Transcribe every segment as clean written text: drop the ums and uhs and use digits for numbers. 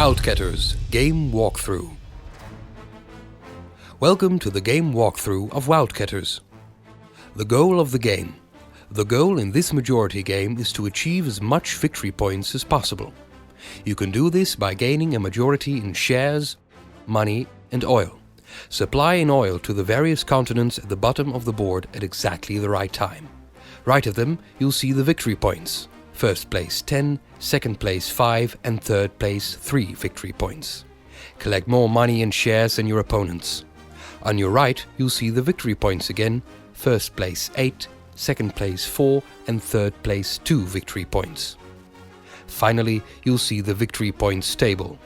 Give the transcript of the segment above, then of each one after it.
Wildcatters Game Walkthrough. Welcome to the game walkthrough of Wildcatters. The goal of the game. The goal in this majority game is to achieve as much victory points as possible. You can do this by gaining a majority in shares, money and oil. Supply in oil to the various continents at the bottom of the board at exactly the right time. Right of them you'll see the victory points. First place 10, second place 5 and third place 3 victory points. Collect more money and shares than your opponents. On your right you'll see the victory points again. First place 8, second place 4 and third place 2 victory points. Finally you'll see the victory points table.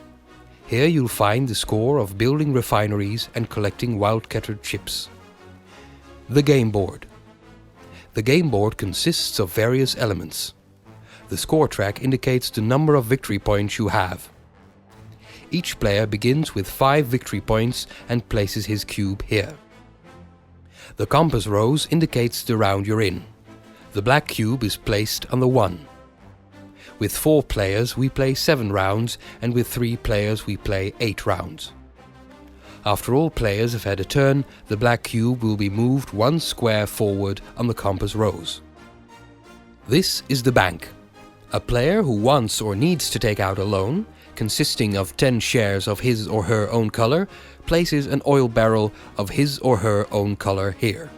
Here you'll find the score of building refineries and collecting Wildcatter chips. The game board. The game board consists of various elements. The score track indicates the number of victory points you have. Each player begins with 5 victory points and places his cube here. The compass rose indicates the round you're in. The black cube is placed on the 1. With 4 players we play 7 rounds and with 3 players we play 8 rounds. After all players have had a turn, the black cube will be moved 1 square forward on the compass rose. This is the bank. A player who wants or needs to take out a loan, consisting of 10 shares of his or her own color, places an oil barrel of his or her own color here.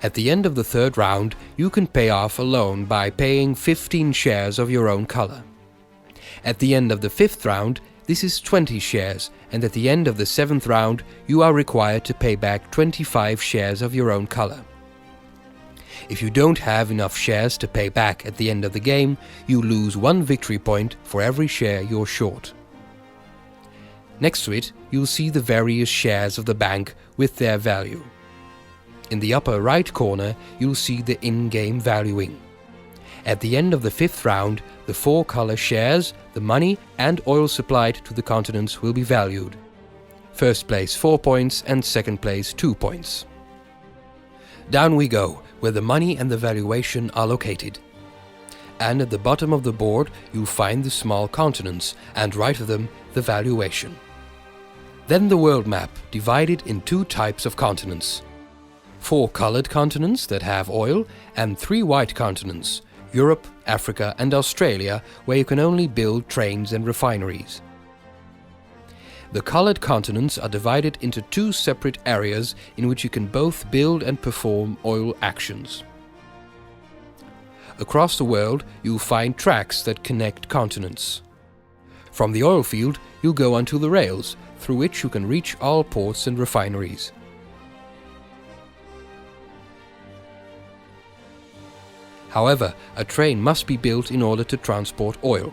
At the end of the third round, you can pay off a loan by paying 15 shares of your own color. At the end of the 5th round, this is 20 shares, and at the end of the 7th round, you are required to pay back 25 shares of your own color. If you don't have enough shares to pay back at the end of the game, you lose 1 victory point for every share you're short. Next to it, you'll see the various shares of the bank with their value. In the upper right corner, you'll see the in-game valuing. At the end of the 5th round, the 4 color shares, the money and oil supplied to the continents will be valued. First place 4 points and second place 2 points. Down we go, where the money and the valuation are located. And at the bottom of the board you'll find the small continents, and right of them the valuation. Then the world map, divided in 2 types of continents. 4 colored continents that have oil, and 3 white continents, Europe, Africa and Australia, where you can only build trains and refineries. The colored continents are divided into 2 separate areas in which you can both build and perform oil actions. Across the world you'll find tracks that connect continents. From the oil field you'll go onto the rails, through which you can reach all ports and refineries. However, a train must be built in order to transport oil.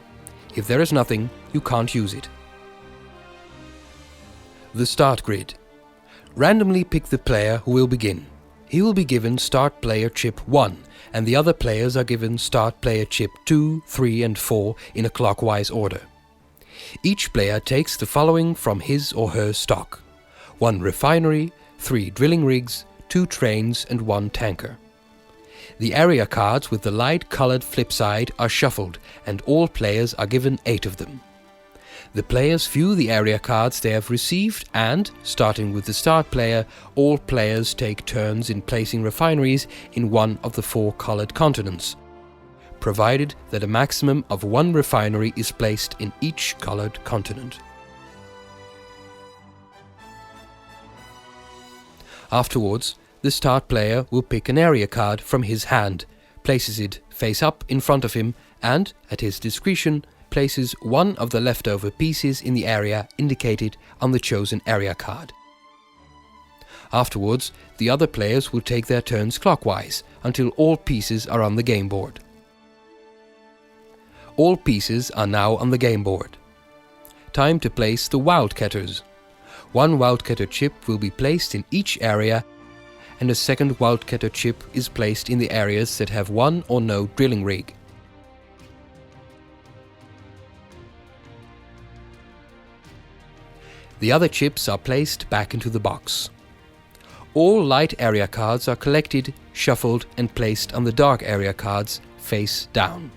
If there is nothing, you can't use it. The start grid. Randomly pick the player who will begin. He will be given start player chip 1 and the other players are given start player chip 2, 3 and 4 in a clockwise order. Each player takes the following from his or her stock: 1 refinery, 3 drilling rigs, 2 trains and 1 tanker. The area cards with the light colored flip side are shuffled and all players are given 8 of them. The players view the area cards they have received and, starting with the start player, all players take turns in placing refineries in one of the 4 colored continents, provided that a maximum of 1 refinery is placed in each colored continent. Afterwards, the start player will pick an area card from his hand, places it face up in front of him and, at his discretion, places one of the leftover pieces in the area indicated on the chosen area card. Afterwards, the other players will take their turns clockwise until all pieces are on the game board. All pieces are now on the game board. Time to place the Wildcatters. 1 Wildcatter chip will be placed in each area and a second Wildcatter chip is placed in the areas that have 1 or no drilling rig. The other chips are placed back into the box. All light area cards are collected, shuffled and placed on the dark area cards face down.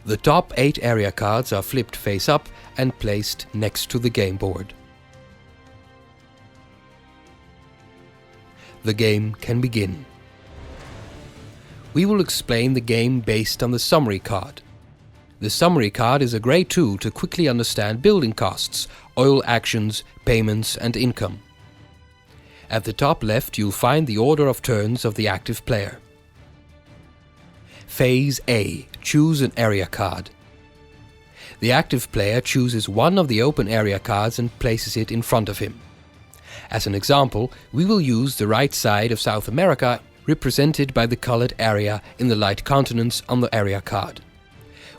The top 8 area cards are flipped face up and placed next to the game board. The game can begin. We will explain the game based on the summary card. The summary card is a great tool to quickly understand building costs, oil actions, payments and income. At the top left you'll find the order of turns of the active player. Phase A. Choose an area card. The active player chooses one of the open area cards and places it in front of him. As an example, we will use the right side of South America, represented by the colored area in the light continents on the area card.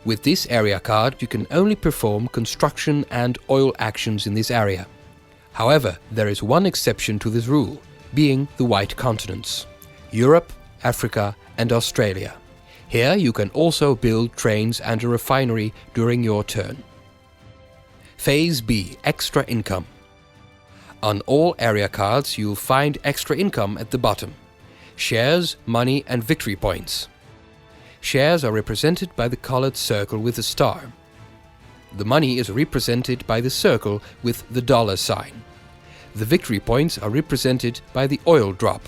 With this area card, you can only perform construction and oil actions in this area. However, there is one exception to this rule, being the white continents: Europe, Africa and Australia. Here you can also build trains and a refinery during your turn. Phase B. Extra income. On all area cards you'll find extra income at the bottom: shares, money and victory points. Shares are represented by the colored circle with a star. The money is represented by the circle with the dollar sign. The victory points are represented by the oil drop.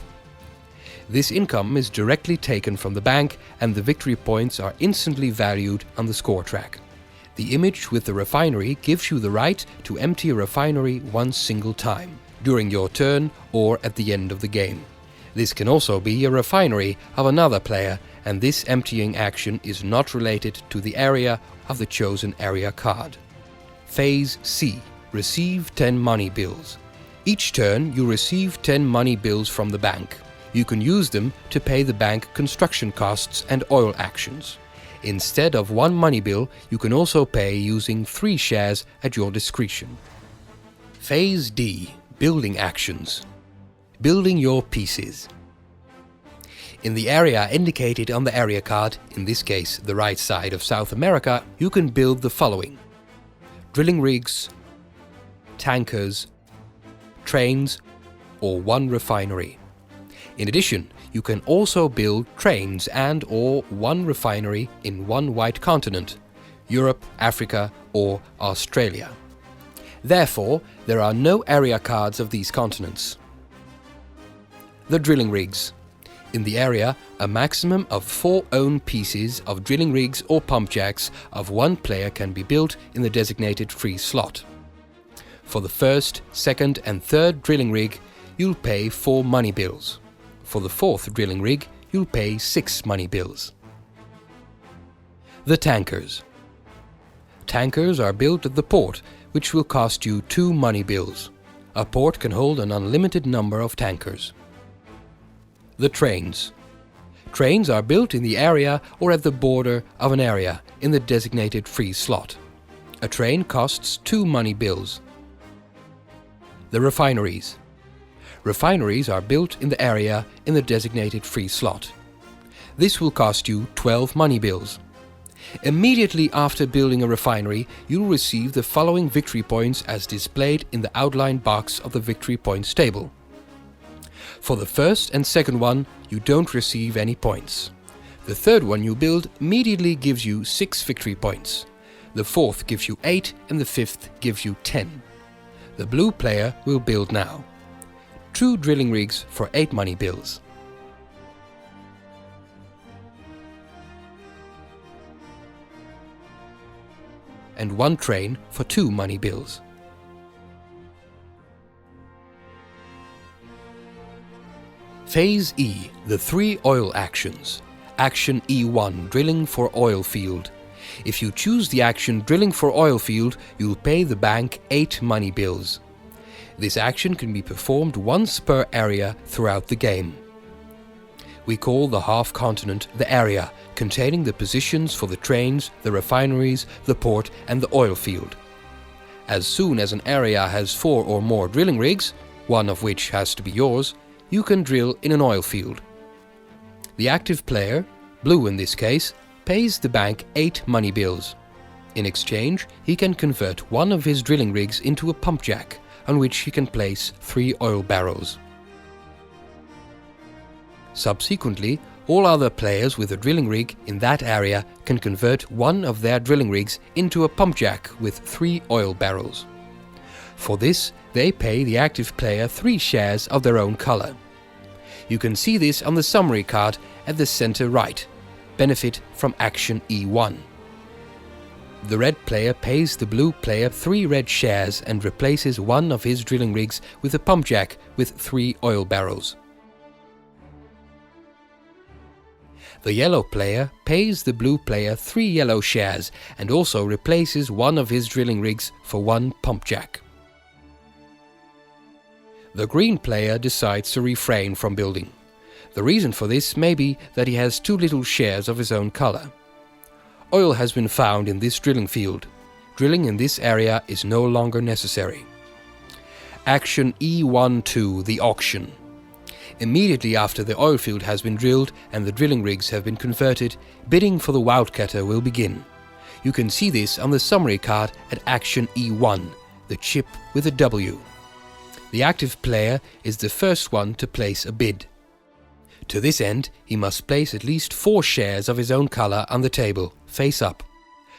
This income is directly taken from the bank and the victory points are instantly valued on the score track. The image with the refinery gives you the right to empty a refinery one single time, during your turn or at the end of the game. This can also be a refinery of another player, and this emptying action is not related to the area of the chosen area card. Phase C. Receive 10 money bills. Each turn you receive 10 money bills from the bank. You can use them to pay the bank construction costs and oil actions. Instead of one money bill, you can also pay using 3 shares at your discretion. Phase D. Building actions. Building your pieces. In the area indicated on the area card, in this case the right side of South America, you can build the following: drilling rigs, tankers, trains, or one refinery. In addition, you can also build trains and/or one refinery in one white continent: Europe, Africa, or Australia. Therefore, there are no area cards of these continents. The drilling rigs. In the area, a maximum of 4 own pieces of drilling rigs or pump jacks of one player can be built in the designated free slot. For the first, second and third drilling rig, you'll pay 4 money bills. For the fourth drilling rig, you'll pay 6 money bills. The tankers. Tankers are built at the port, which will cost you 2 money bills. A port can hold an unlimited number of tankers. The trains. Trains are built in the area or at the border of an area in the designated free slot. A train costs 2 money bills. The refineries. Refineries are built in the area in the designated free slot. This will cost you 12 money bills. Immediately after building a refinery, you'll receive the following victory points as displayed in the outline box of the victory points table. For the first and second one, you don't receive any points. The third one you build immediately gives you 6 victory points. The fourth gives you 8 and the fifth gives you 10. The blue player will build now. 2 drilling rigs for 8 money bills. And 1 train for 2 money bills. Phase E, the 3 oil actions. Action E1, drilling for oil field. If you choose the action drilling for oil field, you'll pay the bank 8 money bills. This action can be performed once per area throughout the game. We call the half continent the area, containing the positions for the trains, the refineries, the port and the oil field. As soon as an area has 4 or more drilling rigs, one of which has to be yours, you can drill in an oil field. The active player, blue in this case, pays the bank 8 money bills. In exchange, he can convert one of his drilling rigs into a pump jack, on which he can place 3 oil barrels. Subsequently, all other players with a drilling rig in that area can convert one of their drilling rigs into a pump jack with 3 oil barrels. For this, they pay the active player 3 shares of their own color. You can see this on the summary card at the center right. Benefit from action E1. The red player pays the blue player 3 red shares and replaces one of his drilling rigs with a pump jack with 3 oil barrels. The yellow player pays the blue player 3 yellow shares and also replaces one of his drilling rigs for 1 pump jack. The green player decides to refrain from building. The reason for this may be that he has too little shares of his own color. Oil has been found in this drilling field. Drilling in this area is no longer necessary. Action E12, the auction. Immediately after the oil field has been drilled and the drilling rigs have been converted, bidding for the Wildcatter will begin. You can see this on the summary card at action E1, the chip with a W. The active player is the first one to place a bid. To this end, he must place at least 4 shares of his own color on the table, face up.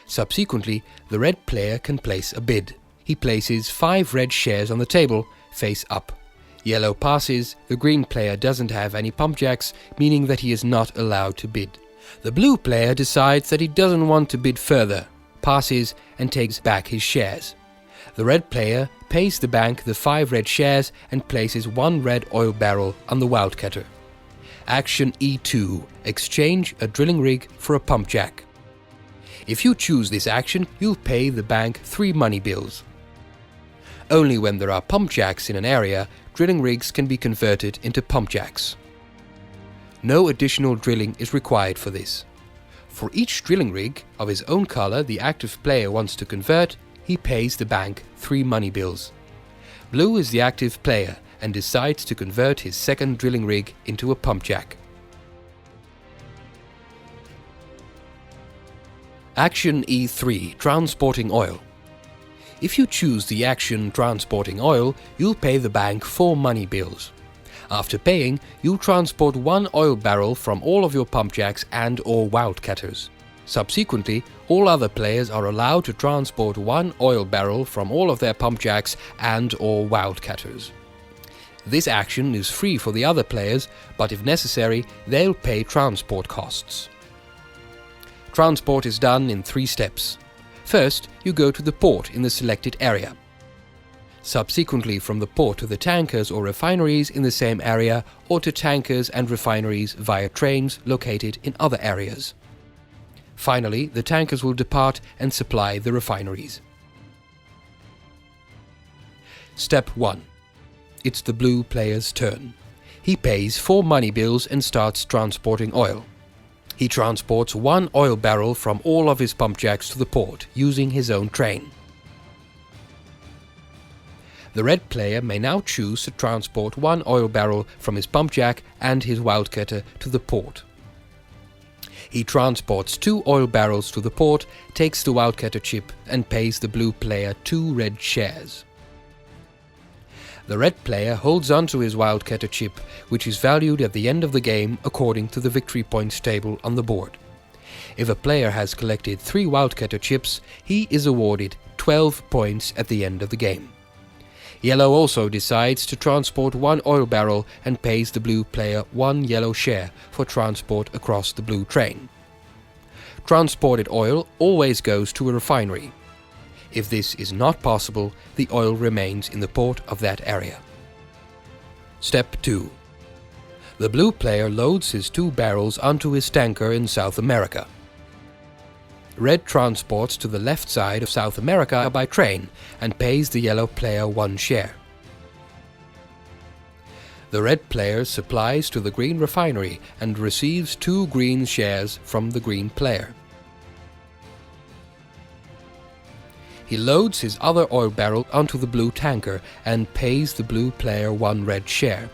Subsequently, the red player can place a bid. He places 5 red shares on the table, face up. Yellow passes, the green player doesn't have any pump jacks, meaning that he is not allowed to bid. The blue player decides that he doesn't want to bid further, passes and takes back his shares. The red player pays the bank the 5 red shares and places 1 red oil barrel on the Wildcatter. Action E2, exchange a drilling rig for a pump jack. If you choose this action, you'll pay the bank 3 money bills. Only when there are pump jacks in an area, drilling rigs can be converted into pump jacks. No additional drilling is required for this. For each drilling rig of his own color the active player wants to convert, he pays the bank 3 money bills. Blue is the active player and decides to convert his second drilling rig into a pump jack. Action E3, transporting oil. If you choose the action transporting oil, you'll pay the bank 4 money bills. After paying, you'll transport 1 oil barrel from all of your pump jacks and/or Wildcatters. Subsequently, all other players are allowed to transport 1 oil barrel from all of their pump jacks and/or Wildcatters. This action is free for the other players, but if necessary, they'll pay transport costs. Transport is done in 3 steps. First, you go to the port in the selected area. Subsequently, from the port to the tankers or refineries in the same area, or to tankers and refineries via trains located in other areas. Finally, the tankers will depart and supply the refineries. Step 1. It's the blue player's turn. He pays 4 money bills and starts transporting oil. He transports 1 oil barrel from all of his pump jacks to the port, using his own train. The red player may now choose to transport 1 oil barrel from his pump jack and his Wildcatter to the port. He transports 2 oil barrels to the port, takes the Wildcatter chip and pays the blue player 2 red shares. The red player holds onto his Wildcatter chip, which is valued at the end of the game according to the victory points table on the board. If a player has collected 3 Wildcatter chips, he is awarded 12 points at the end of the game. Yellow also decides to transport 1 oil barrel and pays the blue player 1 yellow share for transport across the blue train. Transported oil always goes to a refinery. If this is not possible, the oil remains in the port of that area. Step 2. The blue player loads his 2 barrels onto his tanker in South America. Red transports to the left side of South America by train and pays the yellow player 1 share. The red player supplies to the green refinery and receives 2 green shares from the green player. He loads his other oil barrel onto the blue tanker and pays the blue player 1 red share.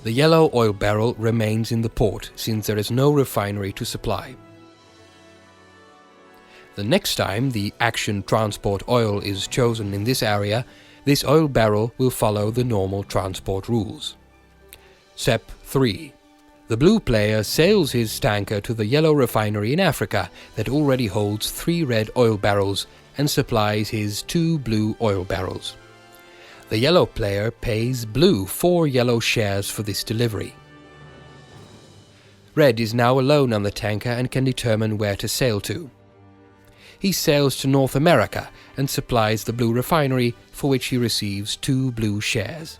The yellow oil barrel remains in the port since there is no refinery to supply. The next time the action transport oil is chosen in this area, this oil barrel will follow the normal transport rules. Step 3. The blue player sails his tanker to the yellow refinery in Africa that already holds 3 red oil barrels and supplies his 2 blue oil barrels. The yellow player pays blue 4 yellow shares for this delivery. Red is now alone on the tanker and can determine where to sail to. He sails to North America and supplies the blue refinery, for which he receives 2 blue shares.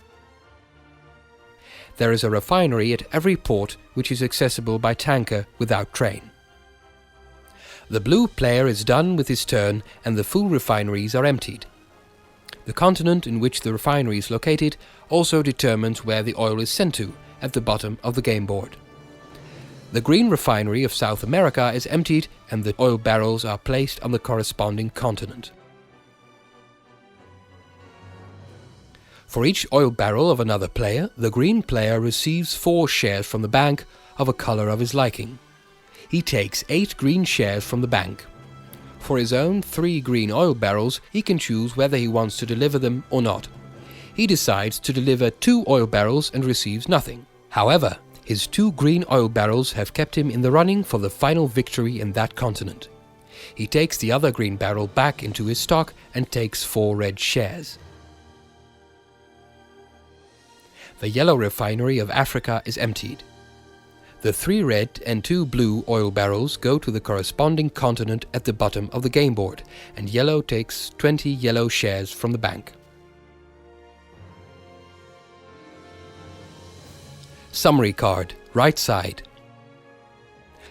There is a refinery at every port which is accessible by tanker without train. The blue player is done with his turn and the full refineries are emptied. The continent in which the refinery is located also determines where the oil is sent to at the bottom of the game board. The green refinery of South America is emptied and the oil barrels are placed on the corresponding continent. For each oil barrel of another player, the green player receives 4 shares from the bank of a color of his liking. He takes 8 green shares from the bank. For his own 3 green oil barrels, he can choose whether he wants to deliver them or not. He decides to deliver 2 oil barrels and receives nothing. However, his 2 green oil barrels have kept him in the running for the final victory in that continent. He takes the other green barrel back into his stock and takes 4 red shares. The yellow refinery of Africa is emptied. The 3 red and 2 blue oil barrels go to the corresponding continent at the bottom of the game board, and yellow takes 20 yellow shares from the bank. Summary card, right side.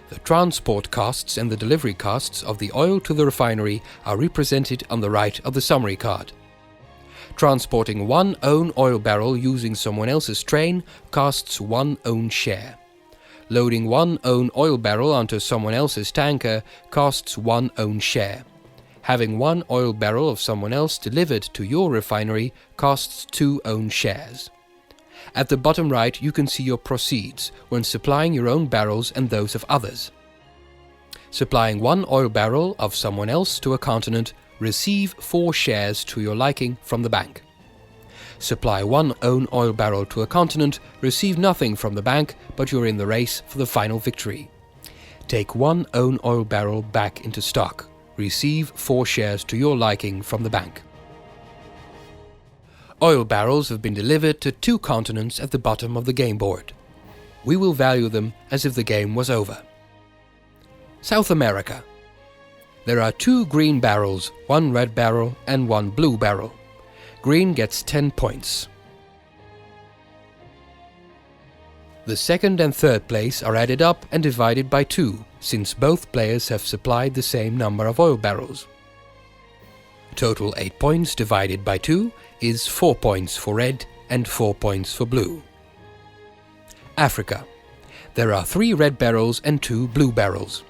The transport costs and the delivery costs of the oil to the refinery are represented on the right of the summary card. Transporting 1 own oil barrel using someone else's train costs 1 own share. Loading 1 own oil barrel onto someone else's tanker costs 1 own share. Having 1 oil barrel of someone else delivered to your refinery costs 2 own shares. At the bottom right you can see your proceeds when supplying your own barrels and those of others. Supplying 1 oil barrel of someone else to a continent, receive 4 shares to your liking from the bank. Supply 1 own oil barrel to a continent, receive nothing from the bank, but you're in the race for the final victory. Take 1 own oil barrel back into stock. Receive 4 shares to your liking from the bank. Oil barrels have been delivered to 2 continents at the bottom of the game board. We will value them as if the game was over. South America. There are 2 green barrels, 1 red barrel and 1 blue barrel. Green gets 10 points. The 2nd and 3rd place are added up and divided by 2, since both players have supplied the same number of oil barrels. Total 8 points divided by 2 is 4 points for red and 4 points for blue. Africa. There are 3 red barrels and 2 blue barrels.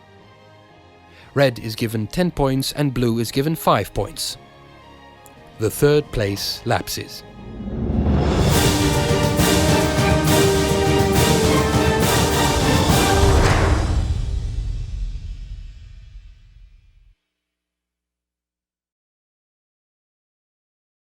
Red is given 10 points and blue is given 5 points. The 3rd place lapses.